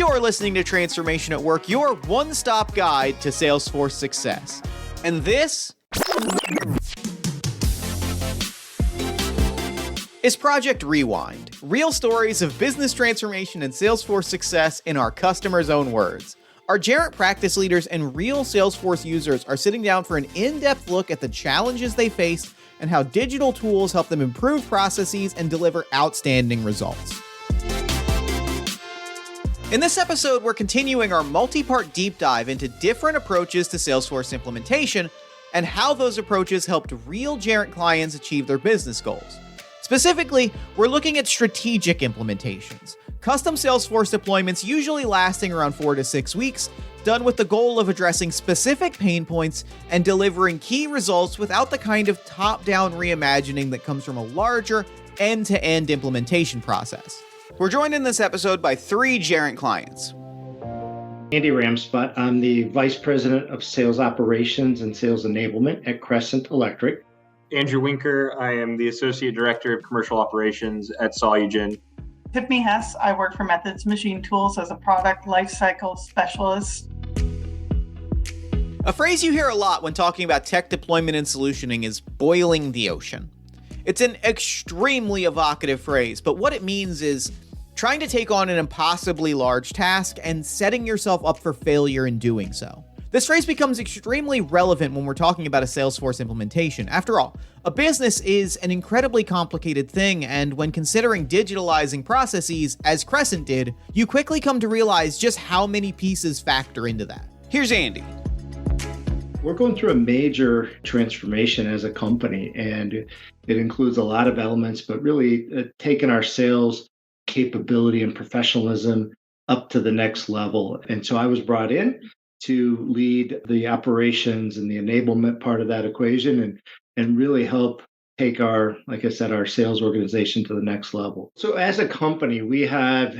You're listening to Transformation at Work, your one-stop guide to Salesforce success. And this is Project Rewind, real stories of business transformation and Salesforce success in our customers' own words. Our Gerent practice leaders and real Salesforce users are sitting down for an in-depth look at the challenges they face and how digital tools help them improve processes and deliver outstanding results. In this episode, we're continuing our multi-part deep dive into different approaches to Salesforce implementation and how those approaches helped real Gerent clients achieve their business goals. Specifically, we're looking at strategic implementations, custom Salesforce deployments usually lasting around 4 to 6 weeks, done with the goal of addressing specific pain points and delivering key results without the kind of top-down reimagining that comes from a larger end-to-end implementation process. We're joined in this episode by 3 Gerent clients. Andy Ramspot. I'm the Vice President of Sales Operations and Sales Enablement at Crescent Electric. Andrew Winker. I am the Associate Director of Commercial Operations at Solugen. Tiffany Hess. I work for Methods Machine Tools as a Product Lifecycle Specialist. A phrase you hear a lot when talking about tech deployment and solutioning is boiling the ocean. It's an extremely evocative phrase, but what it means is trying to take on an impossibly large task and setting yourself up for failure in doing so. This phrase becomes extremely relevant when we're talking about a Salesforce implementation. After all, a business is an incredibly complicated thing, and when considering digitalizing processes, as Crescent did, you quickly come to realize just how many pieces factor into that. Here's Andy. We're going through a major transformation as a company, and it includes a lot of elements, but really taking our sales capability and professionalism up to the next level. And so I was brought in to lead the operations and the enablement part of that equation and really help take our, like I said, our sales organization to the next level. So as a company, we have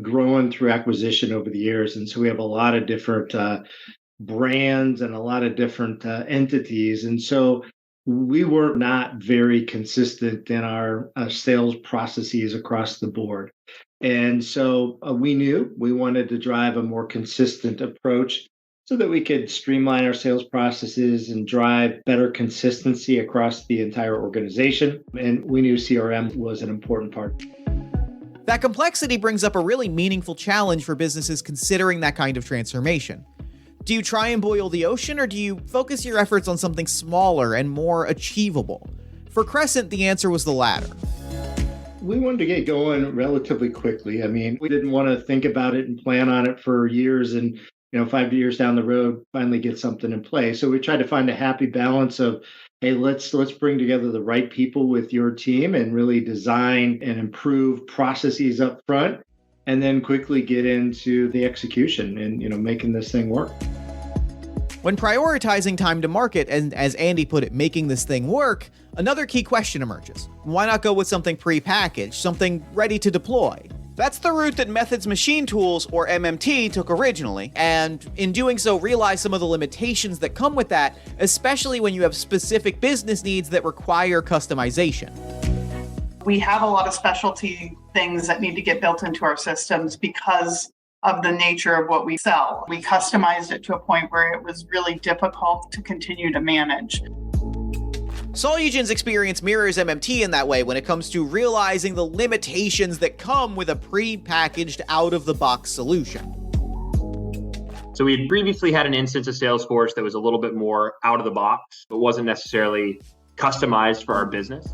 grown through acquisition over the years. And so we have a lot of different brands and a lot of different entities. And so we were not very consistent in our sales processes across the board. And so we knew we wanted to drive a more consistent approach so that we could streamline our sales processes and drive better consistency across the entire organization. And we knew CRM was an important part. That complexity brings up a really meaningful challenge for businesses considering that kind of transformation. Do you try and boil the ocean, or do you focus your efforts on something smaller and more achievable? For Crescent, the answer was the latter. We wanted to get going relatively quickly. I mean, we didn't want to think about it and plan on it for years and, 5 years down the road, finally get something in place. So we tried to find a happy balance of, hey, let's bring together the right people with your team and really design and improve processes up front, and then quickly get into the execution and, making this thing work. When prioritizing time to market, and as Andy put it, making this thing work, another key question emerges. Why not go with something pre-packaged, something ready to deploy? That's the route that Methods Machine Tools, or MMT, took originally, and in doing so realized some of the limitations that come with that, especially when you have specific business needs that require customization. We have a lot of specialty things that need to get built into our systems because of the nature of what we sell. We customized it to a point where it was really difficult to continue to manage. Solugen's experience mirrors MMT in that way when it comes to realizing the limitations that come with a pre-packaged, out-of-the-box solution. So we had previously had an instance of Salesforce that was a little bit more out of the box, but wasn't necessarily customized for our business.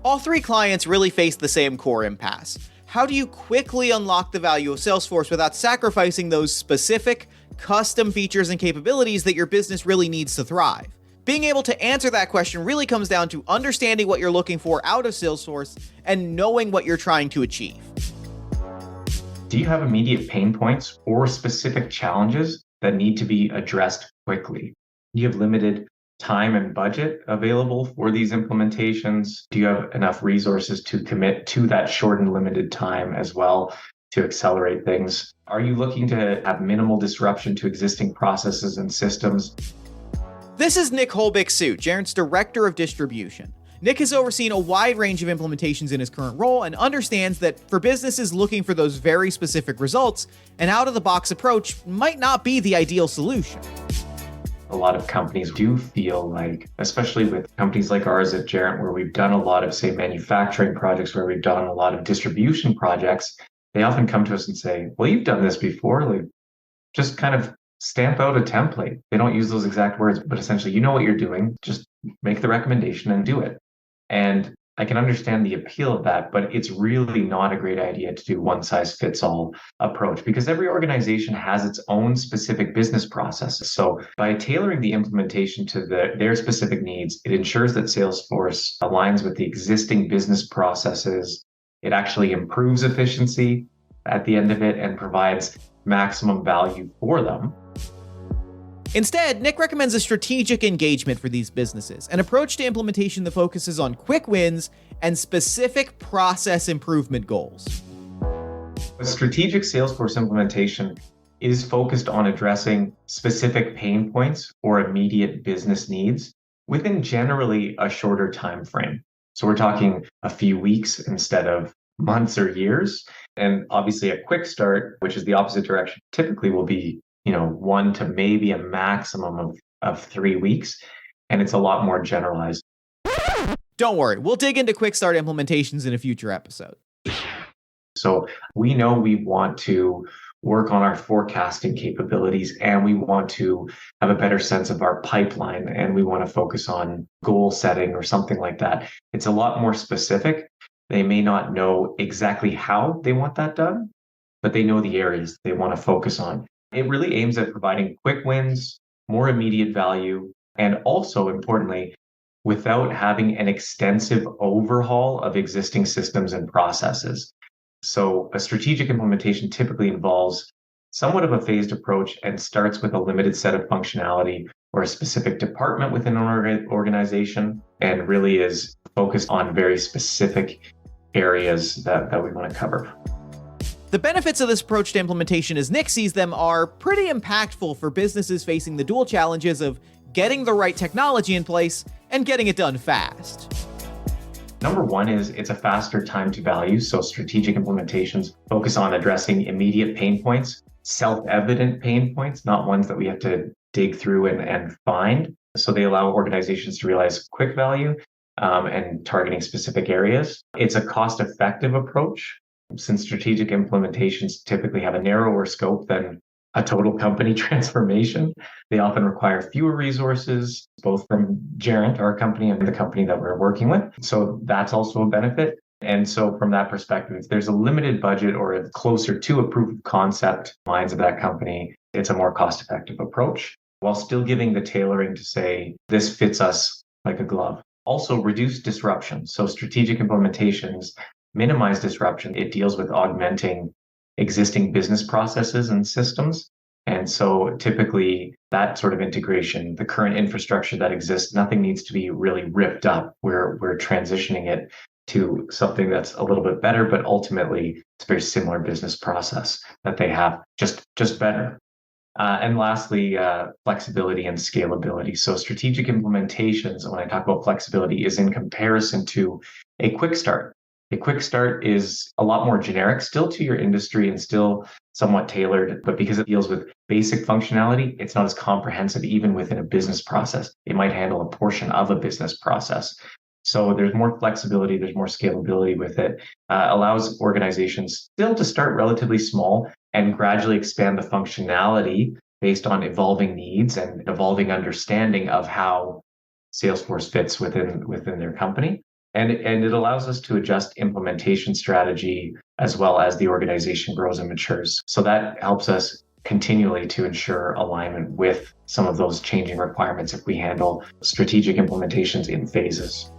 All 3 clients really faced the same core impasse. How do you quickly unlock the value of Salesforce without sacrificing those specific, custom features and capabilities that your business really needs to thrive? Being able to answer that question really comes down to understanding what you're looking for out of Salesforce and knowing what you're trying to achieve. Do you have immediate pain points or specific challenges that need to be addressed quickly? Do you have limited time and budget available for these implementations? Do you have enough resources to commit to that short and limited time as well to accelerate things? Are you looking to have minimal disruption to existing processes and systems? This is Nick Holbick-Suit, Gerent's Director of Distribution. Nick has overseen a wide range of implementations in his current role and understands that for businesses looking for those very specific results, an out-of-the-box approach might not be the ideal solution. A lot of companies do feel like, especially with companies like ours at Gerent, where we've done a lot of, say, manufacturing projects, where we've done a lot of distribution projects, they often come to us and say, well, you've done this before, like just kind of stamp out a template. They don't use those exact words, but essentially, you know what you're doing, just make the recommendation and do it. And I can understand the appeal of that, but it's really not a great idea to do one size fits all approach because every organization has its own specific business processes. So by tailoring the implementation to their specific needs, it ensures that Salesforce aligns with the existing business processes. It actually improves efficiency at the end of it and provides maximum value for them. Instead, Nick recommends a strategic engagement for these businesses, an approach to implementation that focuses on quick wins and specific process improvement goals. A strategic Salesforce implementation is focused on addressing specific pain points or immediate business needs within generally a shorter time frame. So we're talking a few weeks instead of months or years. And obviously a quick start, which is the opposite direction, typically will be 1 to maybe a maximum of 3 weeks. And it's a lot more generalized. Don't worry, we'll dig into quick start implementations in a future episode. So we know we want to work on our forecasting capabilities and we want to have a better sense of our pipeline and we want to focus on goal setting or something like that. It's a lot more specific. They may not know exactly how they want that done, but they know the areas they want to focus on. It really aims at providing quick wins, more immediate value, and also importantly, without having an extensive overhaul of existing systems and processes. So a strategic implementation typically involves somewhat of a phased approach and starts with a limited set of functionality or a specific department within an organization and really is focused on very specific areas that we want to cover. The benefits of this approach to implementation as Nick sees them are pretty impactful for businesses facing the dual challenges of getting the right technology in place and getting it done fast. Number one is it's a faster time to value. So strategic implementations focus on addressing immediate pain points, self-evident pain points, not ones that we have to dig through and find. So they allow organizations to realize quick value and targeting specific areas. It's a cost-effective approach. Since strategic implementations typically have a narrower scope than a total company transformation, they often require fewer resources, both from Gerent, our company, and the company that we're working with. So that's also a benefit. And so from that perspective, if there's a limited budget or closer to a proof of concept lines of that company, it's a more cost-effective approach while still giving the tailoring to say, this fits us like a glove. Also, reduce disruption. So strategic implementations minimize disruption. It deals with augmenting existing business processes and systems. And so typically that sort of integration, the current infrastructure that exists, nothing needs to be really ripped up. We're transitioning it to something that's a little bit better, but ultimately it's a very similar business process that they have, just better. And lastly, flexibility and scalability. So strategic implementations, when I talk about flexibility, is in comparison to a quick start. A quick start is a lot more generic, still to your industry and still somewhat tailored, but because it deals with basic functionality, it's not as comprehensive even within a business process. It might handle a portion of a business process. So there's more flexibility, there's more scalability with it, allows organizations still to start relatively small and gradually expand the functionality based on evolving needs and evolving understanding of how Salesforce fits within their company. And it allows us to adjust implementation strategy as well as the organization grows and matures. So that helps us continually to ensure alignment with some of those changing requirements if we handle strategic implementations in phases.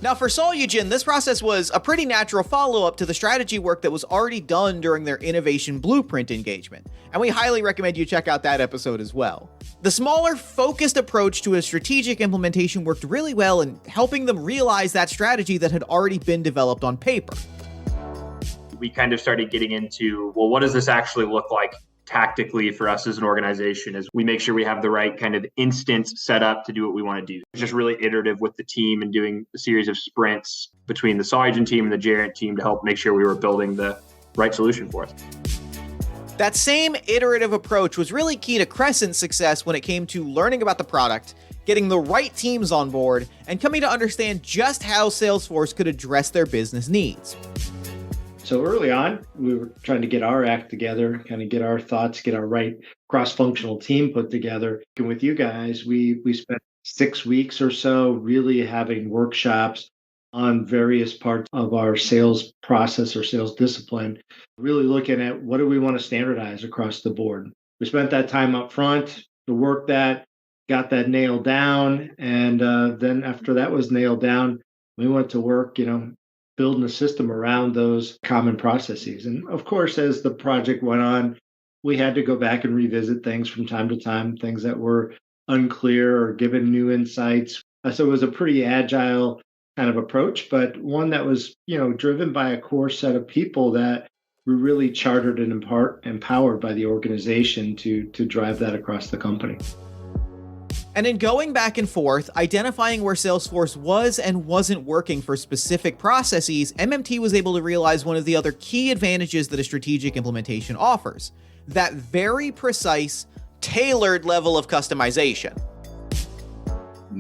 Now for Solugen, this process was a pretty natural follow-up to the strategy work that was already done during their Innovation Blueprint engagement, and we highly recommend you check out that episode as well. The smaller, focused approach to a strategic implementation worked really well in helping them realize that strategy that had already been developed on paper. We kind of started getting into, well, what does this actually look like tactically for us as an organization is we make sure we have the right kind of instance set up to do what we want to do. It's just really iterative with the team and doing a series of sprints between the Solugen team and the Gerent team to help make sure we were building the right solution for us. That same iterative approach was really key to Crescent's success when it came to learning about the product, getting the right teams on board, and coming to understand just how Salesforce could address their business needs. So early on, we were trying to get our act together, kind of get our thoughts, get our right cross-functional team put together. And with you guys, we spent 6 weeks or so really having workshops on various parts of our sales process or sales discipline, really looking at what do we want to standardize across the board. We spent that time up front to work that, got that nailed down. And then after that was nailed down, we went to work, building a system around those common processes. And of course, as the project went on, we had to go back and revisit things from time to time, things that were unclear or given new insights. So it was a pretty agile kind of approach, but one that was, driven by a core set of people that were really chartered and empowered by the organization to drive that across the company. And in going back and forth, identifying where Salesforce was and wasn't working for specific processes, MMT was able to realize one of the other key advantages that a strategic implementation offers: that very precise, tailored level of customization.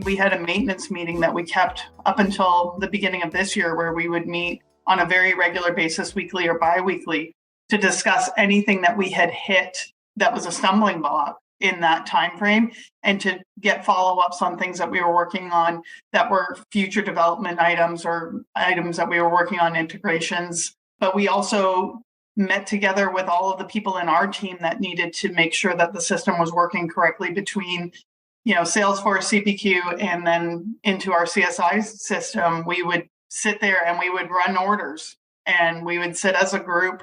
We had a maintenance meeting that we kept up until the beginning of this year, where we would meet on a very regular basis, weekly or bi-weekly, to discuss anything that we had hit that was a stumbling block in that time frame, and to get follow-ups on things that we were working on that were future development items or items that we were working on, integrations. But we also met together with all of the people in our team that needed to make sure that the system was working correctly between Salesforce, CPQ, and then into our CSI system. We would sit there and we would run orders, and we would sit as a group,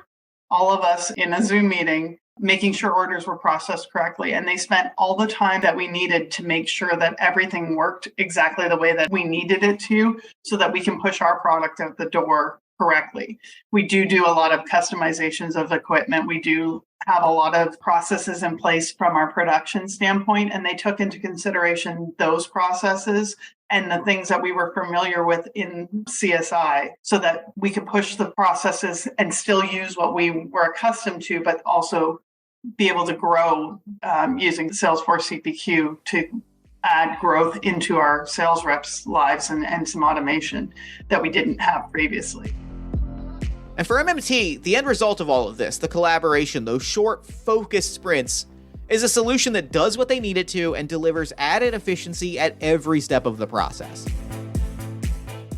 all of us in a Zoom meeting, making sure orders were processed correctly. And they spent all the time that we needed to make sure that everything worked exactly the way that we needed it to, so that we can push our product out the door correctly. We do a lot of customizations of equipment. We do have a lot of processes in place from our production standpoint, and they took into consideration those processes and the things that we were familiar with in CSI, so that we could push the processes and still use what we were accustomed to, but also be able to grow using Salesforce CPQ to add growth into our sales reps' lives and some automation that we didn't have previously. And for MMT, the end result of all of this, the collaboration, those short, focused sprints, is a solution that does what they need it to and delivers added efficiency at every step of the process.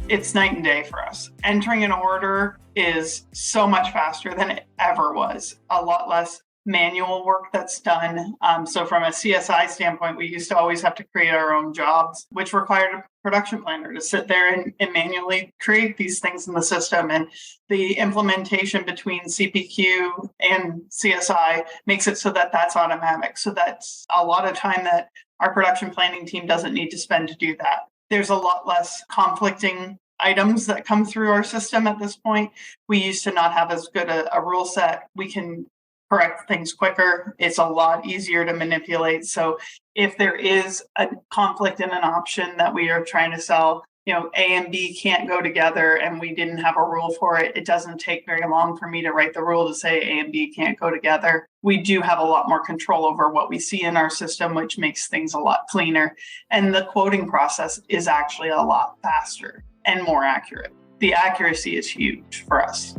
It's night and day for us. Entering an order is so much faster than it ever was. A lot less manual work that's done. So from a CSI standpoint, we used to always have to create our own jobs, which required a production planner to sit there and manually create these things in the system. And the implementation between CPQ and CSI makes it so that that's automatic. So that's a lot of time that our production planning team doesn't need to spend to do that. There's a lot less conflicting items that come through our system at this point. We used to not have as good a rule set. We can correct things quicker. It's a lot easier to manipulate. So if there is a conflict in an option that we are trying to sell, A and B can't go together and we didn't have a rule for it, it doesn't take very long for me to write the rule to say A and B can't go together. We do have a lot more control over what we see in our system, which makes things a lot cleaner. And the quoting process is actually a lot faster and more accurate. The accuracy is huge for us.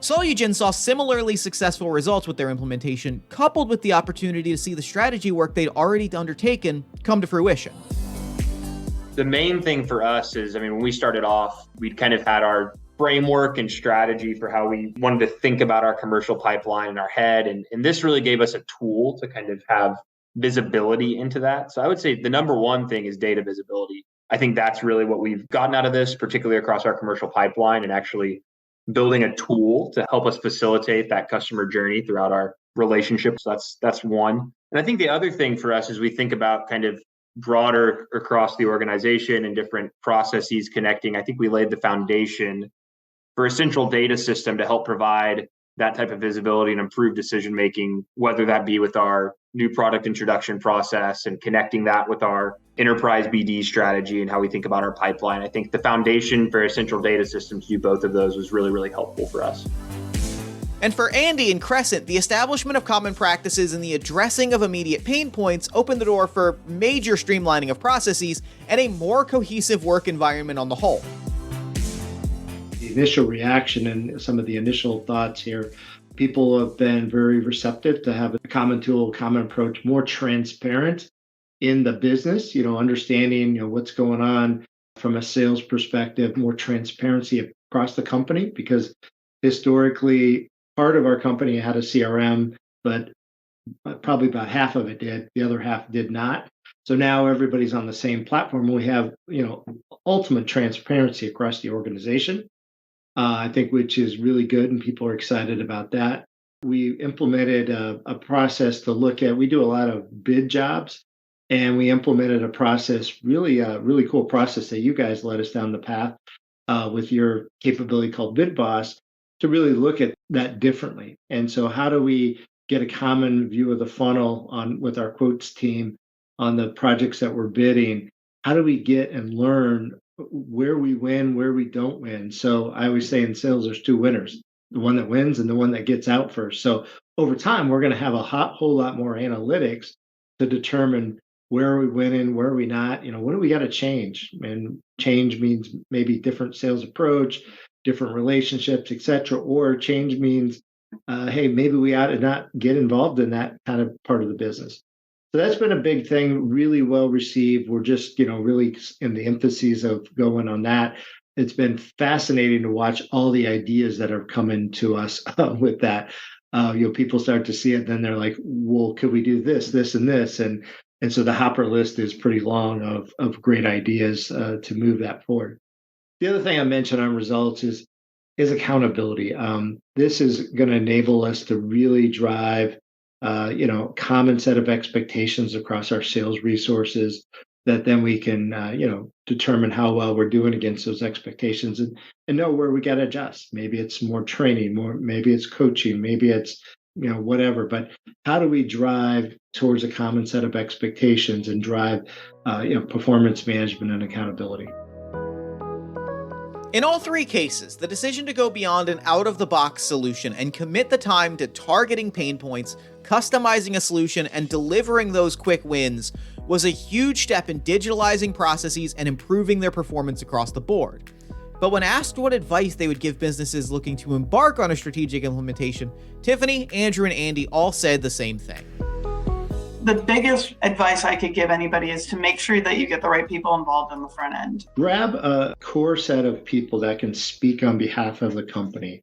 Solugen saw similarly successful results with their implementation, coupled with the opportunity to see the strategy work they'd already undertaken come to fruition. The main thing for us is, when we started off, we'd kind of had our framework and strategy for how we wanted to think about our commercial pipeline in our head. And this really gave us a tool to kind of have visibility into that. So I would say the number one thing is data visibility. I think that's really what we've gotten out of this, particularly across our commercial pipeline, and actually building a tool to help us facilitate that customer journey throughout our relationships. That's one. And I think the other thing for us is we think about kind of broader across the organization and different processes connecting. I think we laid the foundation for a central data system to help provide that type of visibility and improved decision making, whether that be with our new product introduction process and connecting that with our enterprise BD strategy and how we think about our pipeline. I think the foundation for a central data system to do both of those was really, really helpful for us. And for Andy and Crescent, the establishment of common practices and the addressing of immediate pain points opened the door for major streamlining of processes and a more cohesive work environment on the whole. The initial reaction and some of the initial thoughts here, people have been very receptive to have a common tool, common approach, more transparent in the business, understanding, what's going on from a sales perspective, more transparency across the company, because historically, part of our company had a CRM, but probably about half of it did. The other half did not. So now everybody's on the same platform. We have, ultimate transparency across the organization, I think, which is really good, and people are excited about that. We implemented a process to look at, we do a lot of bid jobs, and we implemented a process, really cool process that you guys led us down the path with your capability called Bid Boss, to really look at that differently. And so how do we get a common view of the funnel with our quotes team on the projects that we're bidding? How do we get and learn where we win, where we don't win? So I always say in sales, there's two winners, the one that wins and the one that gets out first. So over time, we're going to have a whole lot more analytics to determine where are we winning, where are we not, what do we got to change? And change means maybe different sales approach, different relationships, et cetera, or change means, hey, maybe we ought to not get involved in that kind of part of the business. So that's been a big thing, really well received. We're just, really in the infancies of going on that. It's been fascinating to watch all the ideas that are coming to us with that. People start to see it, then they're like, well, could we do this, this, and this? And so the hopper list is pretty long of great ideas to move that forward. The other thing I mentioned on results is accountability. This is going to enable us to really drive, common set of expectations across our sales resources that then we can, determine how well we're doing against those expectations and know where we got to adjust. Maybe it's more training, maybe it's coaching, maybe it's, whatever. But how do we drive towards a common set of expectations and drive, performance management and accountability? In all three cases, the decision to go beyond an out-of-the-box solution and commit the time to targeting pain points, customizing a solution, and delivering those quick wins was a huge step in digitalizing processes and improving their performance across the board. But when asked what advice they would give businesses looking to embark on a strategic implementation, Tiffany, Andrew, and Andy all said the same thing. The biggest advice I could give anybody is to make sure that you get the right people involved on the front end. Grab a core set of people that can speak on behalf of the company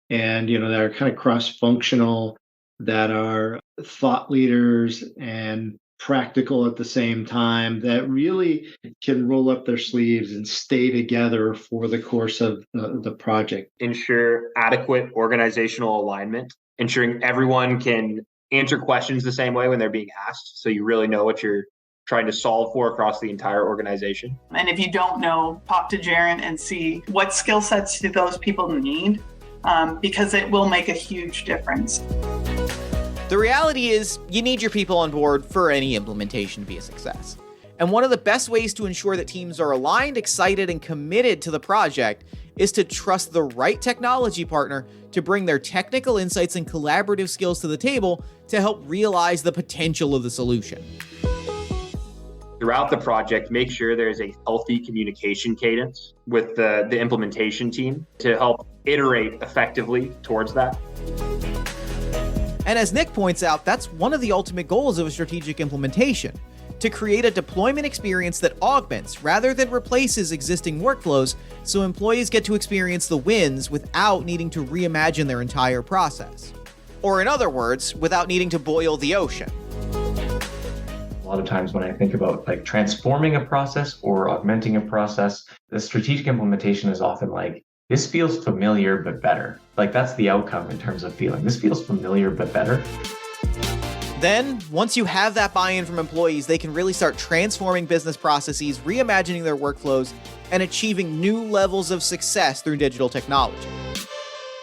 and, that are kind of cross-functional, that are thought leaders and practical at the same time, that really can roll up their sleeves and stay together for the course of the project. Ensure adequate organizational alignment, ensuring everyone can answer questions the same way when they're being asked, so you really know what you're trying to solve for across the entire organization. And if you don't know, talk to Jaren and see what skill sets do those people need, because it will make a huge difference. The reality is, you need your people on board for any implementation to be a success. And one of the best ways to ensure that teams are aligned, excited, and committed to the project is to trust the right technology partner to bring their technical insights and collaborative skills to the table to help realize the potential of the solution. Throughout the project, make sure there's a healthy communication cadence with the implementation team to help iterate effectively towards that. And as Nick points out, that's one of the ultimate goals of a strategic implementation, to create a deployment experience that augments rather than replaces existing workflows, so employees get to experience the wins without needing to reimagine their entire process. Or in other words, without needing to boil the ocean. A lot of times when I think about transforming a process or augmenting a process, the strategic implementation is often this feels familiar but better. That's the outcome in terms of feeling. This feels familiar but better. Then, once you have that buy-in from employees, they can really start transforming business processes, reimagining their workflows, and achieving new levels of success through digital technology.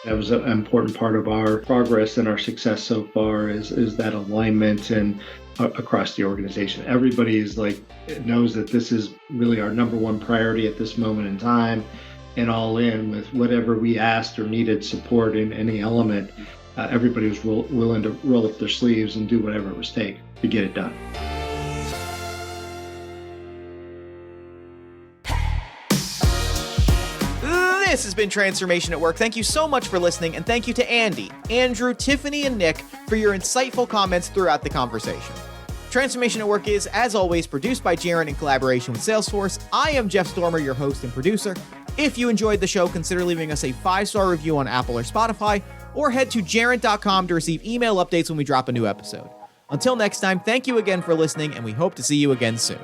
That was an important part of our progress and our success so far is that alignment and across the organization. Everybody is knows that this is really our number one priority at this moment in time, and all in with whatever we asked or needed support in any element. Everybody was willing to roll up their sleeves and do whatever it was take to get it done. This has been Transformation at Work. Thank you so much for listening, and thank you to Andy, Andrew, Tiffany, and Nick for your insightful comments throughout the conversation. Transformation at Work is, as always, produced by Jaren in collaboration with Salesforce. I am Jeff Stormer, your host and producer. If you enjoyed the show, consider leaving us a 5-star review on Apple or Spotify, or head to Jaren.com to receive email updates when we drop a new episode. Until next time, thank you again for listening, and we hope to see you again soon.